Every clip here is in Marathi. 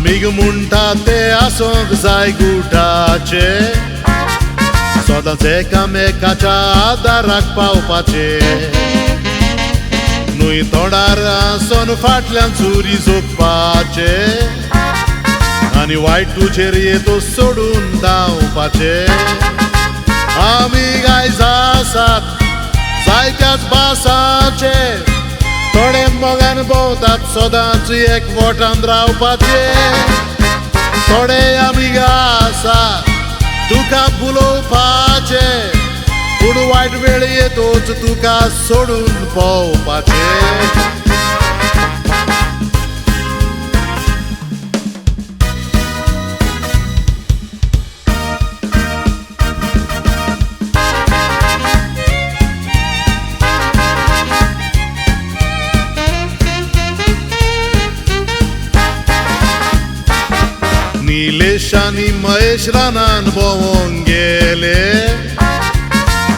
आमीग म्हणटा ते आसोंक जाय गुटाचे, सदांच एकामेकाच्या आदाराक पावपाचे, न्हूय तोंडार आसोन फाटल्यान चुरी जोगपाचे, आनी वायटूचेर येतो सोडून धांवपाचे. आमीग आयज आसात जायत्याच भासाचे, थोडे मोगान भोंवतात सदांच एकवटान रावपाचे. थोडे आमीग आसात तुका बुलोवपाचे, पूण वायट वेळ येतोच तुका सोडून पोवपाचे. निलेश आनी महेश रानान भोंवोंक गेले,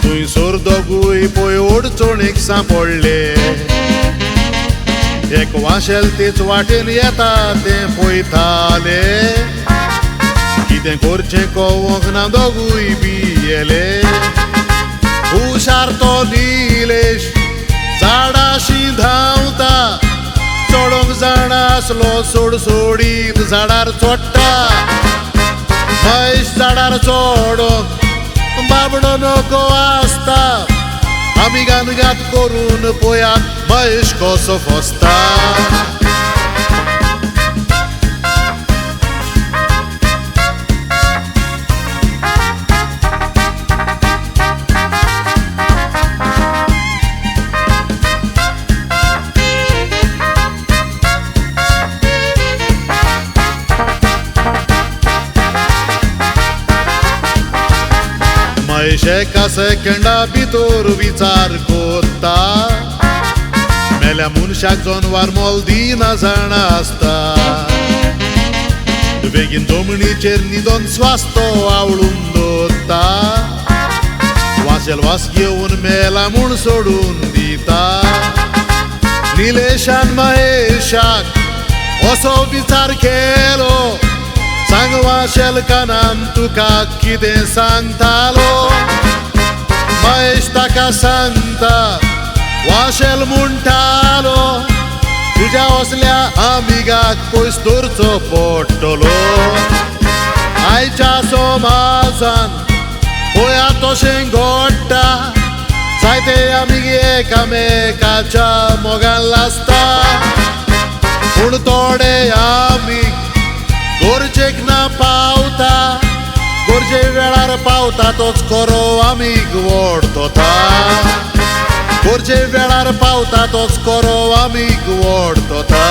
थंयसर दोगूय पळय ओडचोणेक सांपडले. एक वाशेल तेच वाटेन येता तें पळयताले, कितें करचें कळोंक ना दोगूय भियेले. हुशार तो निलेश झाडाशी धांवता, चोडोंक जाणा आसलो सोडीत झाडार चोडटा. महेश झाडार चोडोंक बाबडो नको आसता, आमीगान गात करून पळयात महेश कसो फसता. महेश एका सेकंडा भितर विचार कोत्ता, मेल्या मनशाक जनवार मोल दिना जाणा आसता. बेगीन जमनीचेर न्हिदोन स्वास तो आवळून दवरता, वासेल वास घेवन मेला म्हूण सोडून दिता. निलेशान महेशाक असो विचार केलो, सांग वाशेल कानान तुका कितें सांगतालो. महेश ताका सांगता, वाशेल म्हणटालो, तुज्या असल्या आमीगाक पयस दवरचो पडटलो. आयच्या समाजान पळया तशें घडटा, जायते आमीग एकामेकाच्या मोगान लासता, पूण थोडे आमीग गरजेक ना पावता, गरजे वेळार पावता तोच खरो आमीग वोडतोता. गरजे वेळार पावता तोच खरो आमीग वोडतोता.